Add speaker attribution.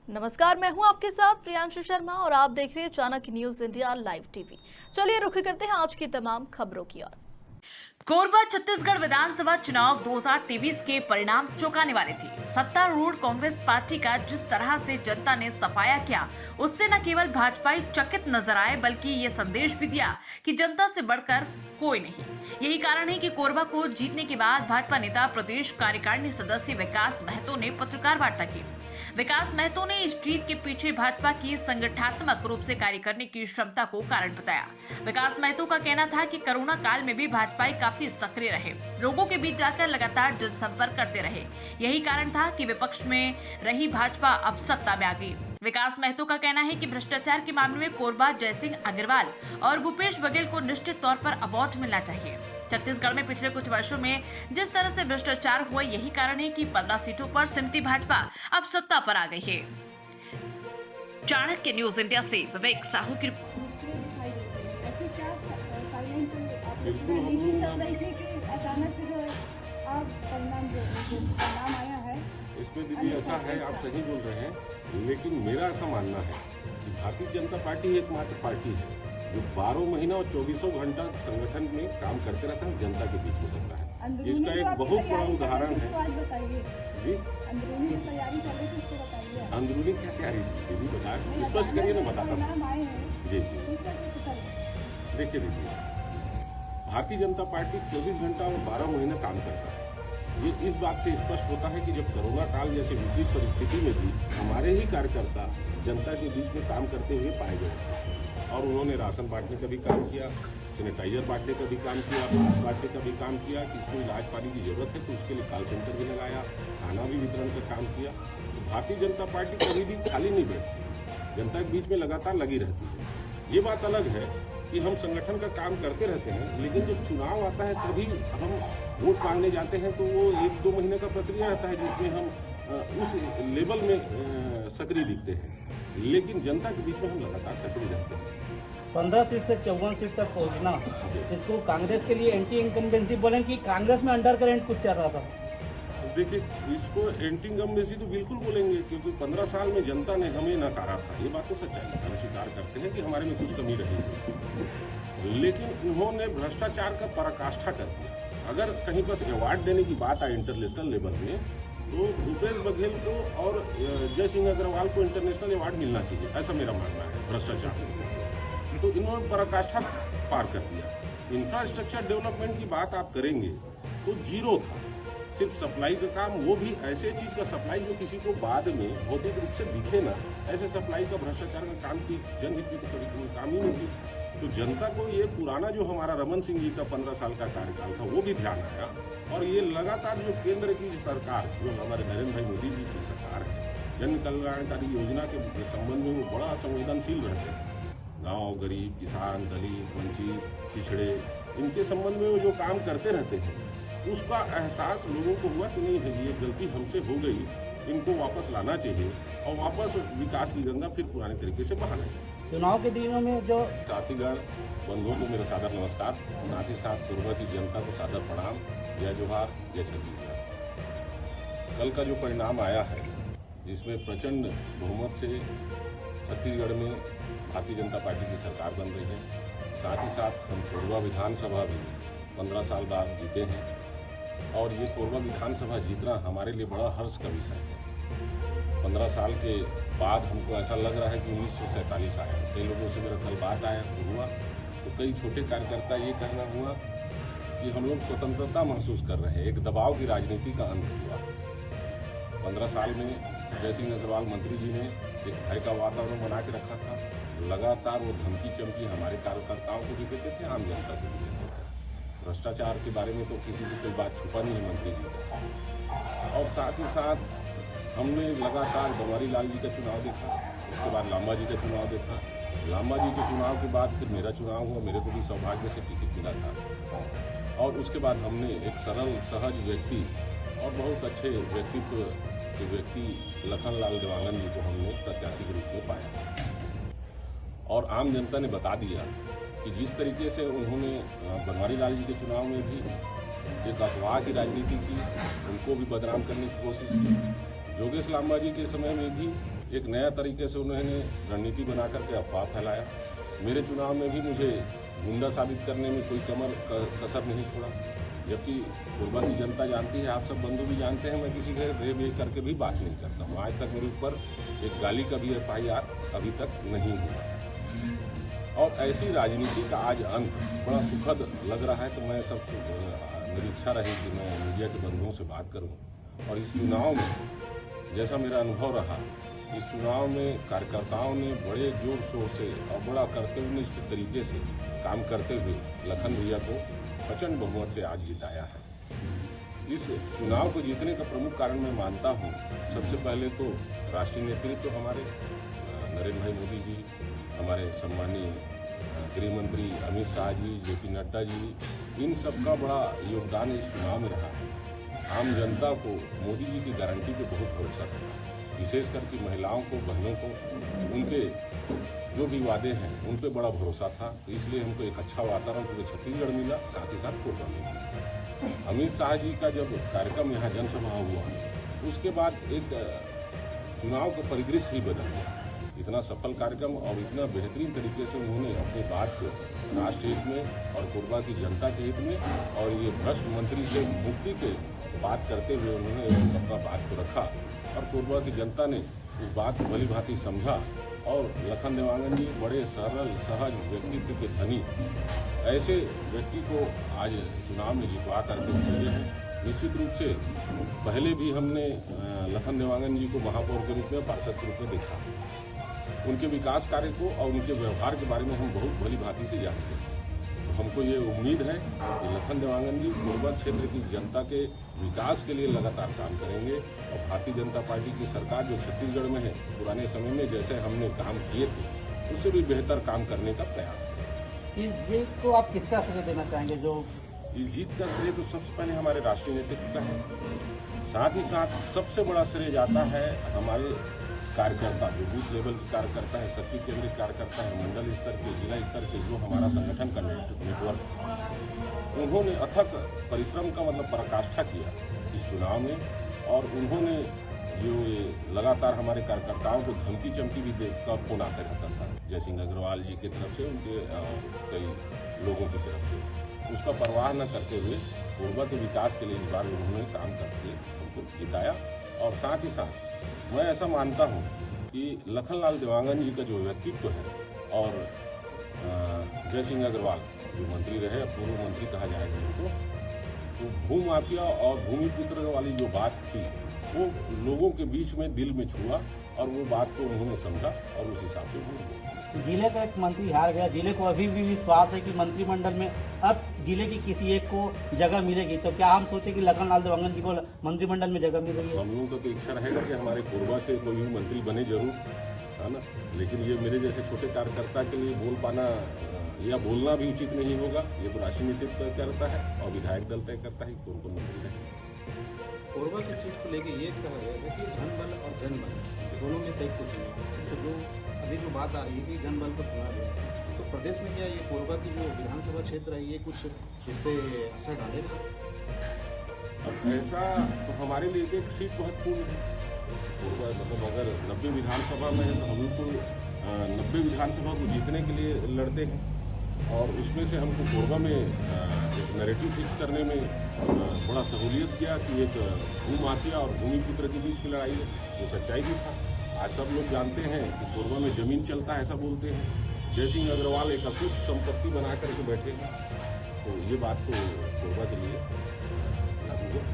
Speaker 1: नमस्कार, मैं हूं आपके साथ प्रियांशु शर्मा और आप देख रहे हैं Chanakya news India live TV. चलिए रुख करते हैं आज की तमाम खबरों की ओर।
Speaker 2: कोरबा छत्तीसगढ़ विधानसभा चुनाव 2023 के परिणाम चौंकाने वाले थे। सत्तारूढ़ कांग्रेस पार्टी का जिस तरह से जनता ने सफाया किया, उससे न केवल भाजपाई चकित नजर आए बल्कि ये संदेश भी दिया कि जनता से बढ़कर कोई नहीं। यही कारण है कि कोरबा को जीतने के बाद भाजपा नेता प्रदेश कार्यकारिणी सदस्य विकास महतो ने पत्रकार वार्ता की। विकास महतो ने इस जीत के पीछे भाजपा की संगठनात्मक रूप से कार्य करने की क्षमता को कारण बताया। विकास महतो का कहना था कि कोरोना काल में भी भाजपाई काफी सक्रिय रहे, लोगों के बीच जाकर लगातार जनसंपर्क करते रहे। यही कारण था कि विपक्ष में रही भाजपा अब सत्ता में आ गई। विकास महतो का कहना है कि भ्रष्टाचार के मामले में कोरबा जयसिंह अग्रवाल और भूपेश बघेल को निश्चित तौर पर अवार्ड मिलना चाहिए। छत्तीसगढ़ में पिछले कुछ वर्षों में जिस तरह से भ्रष्टाचार हुआ, यही कारण है कि 15 सीटों पर सिमटी भाजपा अब सत्ता पर आ गई है। चाणक्य न्यूज इंडिया से विवेक साहू की
Speaker 3: इसमें दीदी ऐसा है, आप सही बोल रहे हैं, लेकिन मेरा ऐसा मानना है कि भारतीय जनता पार्टी एकमात्र पार्टी है जो 12 महीना और 24 घंटा संगठन में काम करते रहता है, जनता के बीच में रहता है। इसका एक बहुत बड़ा उदाहरण है जी। अंदरूनी क्या तैयारी दीदी बताए, स्पष्ट करिए ना, बताता हूँ जी। देखिए दीदी, भारतीय जनता पार्टी 24 घंटा और 12 महीने काम करता है। ये इस बात से स्पष्ट होता है कि जब कोरोना काल जैसे विपरीत परिस्थिति में भी हमारे ही कार्यकर्ता जनता के बीच में काम करते हुए पाए गए और उन्होंने राशन बांटने का भी काम किया, सैनिटाइजर बांटने का भी काम किया, मास्क बांटने का भी काम किया। किसको इलाज पानी की जरूरत है तो उसके लिए कॉल सेंटर भी लगाया, खाना भी वितरण का काम किया। तो भारतीय जनता पार्टी कभी भी खाली नहीं बैठती, जनता के बीच में लगातार लगी रहती है। ये बात अलग है कि हम संगठन का काम करते रहते हैं, लेकिन जब चुनाव आता है तभी हम वोट मांगने जाते हैं तो वो 1-2 महीने का प्रक्रिया रहता है जिसमें हम उस लेवल में सक्रिय दिखते हैं, लेकिन जनता के बीच में हम लगातार सक्रिय रहते हैं।
Speaker 4: 15 सीट से 54 सीट तक पहुंचना, इसको कांग्रेस के लिए एंटी इनकम्बेंसी बोलें कि कांग्रेस में अंडर करंट कुछ चल रहा था?
Speaker 3: देखिए, इसको एंटी इनकम्बेंसी तो बिल्कुल बोलेंगे, क्योंकि 15 साल में जनता ने हमें नकारा था। ये बात तो सच्चाई है, हम स्वीकार करते हैं कि हमारे में कुछ कमी रही है, लेकिन उन्होंने भ्रष्टाचार का पराकाष्ठा कर दिया। अगर कहीं बस अवार्ड देने की बात आए इंटरनेशनल लेवल में, तो भूपेश बघेल को और जयसिंह अग्रवाल को इंटरनेशनल अवार्ड मिलना चाहिए, ऐसा मेरा मानना है। भ्रष्टाचार तो इन्होंने पराकाष्ठा पार कर दिया। इंफ्रास्ट्रक्चर डेवलपमेंट की बात आप करेंगे तो जीरो था, सिर्फ सप्लाई का काम, वो भी ऐसे चीज का सप्लाई जो किसी को बाद में भौतिक रूप से दिखे ना, ऐसे सप्लाई का भ्रष्टाचार का काम की जनहित में तो कभी कोई काम ही नहीं की। तो जनता को ये पुराना जो हमारा रमन सिंह जी का 15 साल का कार्यकाल था वो भी ध्यान आया, और ये लगातार जो केंद्र की सरकार, जो हमारे नरेंद्र भाई मोदी जी की सरकार है, जन कल्याणकारी योजना के संबंध में वो बड़ा संवेदनशील रहते हैं। गाँव, गरीब, किसान, दलित, वंचित, पिछड़े, इनके संबंध में वो जो काम करते रहते हैं, उसका एहसास लोगों को हुआ कि नहीं है, ये गलती हमसे हो गई, इनको वापस लाना चाहिए और वापस विकास की गंगा फिर पुराने तरीके से बहाना चाहिए।
Speaker 4: चुनाव के दिनों में जो
Speaker 3: साथीगण बंधुओं को मेरा सादर नमस्कार, साथ ही साथ कोरबा की जनता को सादर प्रणाम, जय जोहार, जय छत्तीसगढ़। कल का जो परिणाम आया है, जिसमें प्रचंड बहुमत से छत्तीसगढ़ में भारतीय जनता पार्टी की सरकार बन रही है, साथ ही साथ हम कोरबा विधानसभा भी 15 साल बाद जीते हैं, और ये कोरबा विधानसभा जीतना हमारे लिए बड़ा हर्ष का विषय है। 15 साल के बाद हमको ऐसा लग रहा है कि 1947 आया। कई लोगों से मेरा कल बात हुआ तो कई छोटे कार्यकर्ता ये कहना हुआ कि हम लोग स्वतंत्रता महसूस कर रहे हैं, एक दबाव की राजनीति का अंत हुआ। 15 साल में जयसिंह अग्रवाल मंत्री जी ने एक भय का वातावरण बना के रखा था। लगातार वो धमकी चमकी हमारे कार्यकर्ताओं को भी देते थे, आम जनता को भी देते थे। भ्रष्टाचार के बारे में तो किसी की कोई बात छुपा नहीं है मंत्री जी का। और साथ ही साथ हमने लगातार बनवारी लाल जी का चुनाव देखा, उसके बाद लांबा जी का चुनाव देखा, लांबा जी के चुनाव के बाद फिर मेरा चुनाव हुआ, मेरे को भी सौभाग्य से टिकट मिला था। और उसके बाद हमने एक सरल सहज व्यक्ति और बहुत अच्छे व्यक्तित्व के व्यक्ति लखन लाल देवांगन जी को हमने प्रत्याशी के रूप में पाया, और आम जनता ने बता दिया कि जिस तरीके से उन्होंने बनवारी लाल जी के चुनाव में भी एक अफवाह की राजनीति की, उनको भी बदनाम करने की कोशिश की, जोगेश लांबा जी के समय में भी एक नया तरीके से उन्होंने रणनीति बना करके अफवाह फैलाया। मेरे चुनाव में भी मुझे गुंडा साबित करने में कोई कसर नहीं छोड़ा, जबकि कोरबा की जनता जानती है, आप सब बंधु भी जानते हैं, मैं किसी के रे बे करके भी बात नहीं करता हूँ। आज तक मेरे ऊपर एक गाली का भी FIR अभी तक नहीं हुआ। और ऐसी राजनीति का आज अंत बड़ा सुखद लग रहा है। तो मैं सब मेरी इच्छा रही कि मैं मीडिया के बंधुओं से बात करूं और इस चुनाव में जैसा मेरा अनुभव रहा, इस चुनाव में कार्यकर्ताओं ने बड़े जोर शोर से और बड़ा कर्तव्यनिष्ठ तरीके से काम करते हुए लखन भैया को प्रचंड बहुमत से आज जिताया है। इस चुनाव को जीतने का प्रमुख कारण मैं मानता हूं, सबसे पहले तो राष्ट्रीय नेतृत्व हमारे नरेंद्र भाई मोदी जी, हमारे सम्मानीय गृह मंत्री अमित शाह जी, JP नड्डा जी, इन सबका बड़ा योगदान इस चुनाव में रहा है। आम जनता को मोदी जी की गारंटी पे बहुत भरोसा था, विशेष करके महिलाओं को, बहनों को, उनके जो भी वादे हैं उन पे बड़ा भरोसा था। तो इसलिए हमको एक अच्छा वातावरण पूरे छत्तीसगढ़ मिला, साथ ही साथ कोरबा में मिला। अमित शाह जी का जब कार्यक्रम यहाँ जनसभा हुआ, उसके बाद एक चुनाव का परिदृश्य ही बदल गया। इतना सफल कार्यक्रम और इतना बेहतरीन तरीके से उन्होंने अपनी बात को राष्ट्र हित में और कोरबा की जनता के हित में और ये भ्रष्ट मंत्री से मुक्ति के बात करते हुए उन्होंने अपना बात को रखा और कोरबा की जनता ने उस बात को भली भांति समझा। और लखन देवांगन जी बड़े सरल सहज व्यक्तित्व के धनी, ऐसे व्यक्ति को आज चुनाव में जितवा करके भेजे हैं। निश्चित रूप से पहले भी हमने लखन देवांगन जी को महापौर के रूप में, पार्षद के रूप में देखा। उनके विकास कार्य को और उनके व्यवहार के बारे में हम बहुत भली भांति से जानते हैं। तो हमको ये उम्मीद है कि लखन देवांगन जी कोरबा क्षेत्र की जनता के विकास के लिए लगातार काम करेंगे और भारतीय जनता पार्टी की सरकार जो छत्तीसगढ़ में है, पुराने समय में जैसे हमने काम किए थे उससे भी बेहतर काम करने का प्रयास करेंगे।
Speaker 4: इस जीत को आप किसका श्रेय देना चाहेंगे? जो
Speaker 3: इस जीत का श्रेय तो सबसे पहले हमारे राष्ट्रीय नेतृत्व का है, साथ ही साथ सबसे बड़ा श्रेय जाता है हमारे कार्यकर्ता, जो बूथ लेवल के कार्यकर्ता है, शक्ति केंद्रित कार्यकर्ता है, मंडल स्तर के, जिला स्तर के, जो हमारा संगठन का नेटवर्क, उन्होंने अथक परिश्रम का पराकाष्ठा किया इस चुनाव में। और उन्होंने जो लगातार हमारे कार्यकर्ताओं को धमकी चमकी भी का फोन आते रहता था, जयसिंह अग्रवाल जी की तरफ से, उनके कई लोगों की तरफ से, उसका परवाह न करते हुए कोरबा के विकास के लिए इस बार उन्होंने काम करके उनको जिताया। और साथ ही साथ मैं ऐसा मानता हूं कि लखनलाल देवांगन जी का जो व्यक्तित्व है और जयसिंह अग्रवाल जो मंत्री रहे, पूर्व मंत्री कहा जाएगा उनको, तो भू माफिया और भूमि पुत्र वाली जो बात थी वो लोगों के बीच में दिल में छुआ और वो बात को उन्होंने समझा और उस हिसाब से उन्होंने।
Speaker 4: जिले का एक मंत्री हार गया, जिले को अभी भी विश्वास है कि मंत्रिमंडल में अब जिले की किसी एक को जगह मिलेगी, तो क्या हम सोचे कि लखनलाल देवांगन जी को मंत्रिमंडल में जगह मिल रही है?
Speaker 3: हम लोगों का तो इच्छा रहेगा कि हमारे कोरबा से कोई भी मंत्री बने जरूर, है ना, लेकिन ये मेरे जैसे छोटे कार्यकर्ता के लिए बोल पाना या बोलना भी उचित नहीं होगा। ये तो राष्ट्रीय नेतृत्व तय करता है और विधायक दल तय करता है कौन कौन मंत्री रहेगा।
Speaker 5: कोरबा की सीट को लेके ये कहा गया है कि धनबल और जनबल दोनों में से एक को चुने, तो जो अभी जो बात आ रही है कि जनबल को चुना गया, तो प्रदेश में क्या ये कोरबा की जो विधानसभा क्षेत्र है ये कुछ इस पर असर डालेगा?
Speaker 3: अब ऐसा तो हमारे लिए एक सीट महत्वपूर्ण है। कोरबा अगर 90 विधानसभा में है तो हम लोग को 90 विधानसभा को जीतने के लिए लड़ते हैं और उसमें से हमको कोरबा में एक नैरेटिव फिक्स करने में बड़ा सहूलियत किया कि एक भू माफिया और भूमि पुत्र के बीच की लड़ाई है, वो सच्चाई भी था। आज सब लोग जानते हैं कि कोरबा में जमीन चलता है, ऐसा बोलते हैं। जयसिंह अग्रवाल एक अटूट संपत्ति बना करके बैठे हैं, तो ये बात तो कोरबा के लिए लागू हो।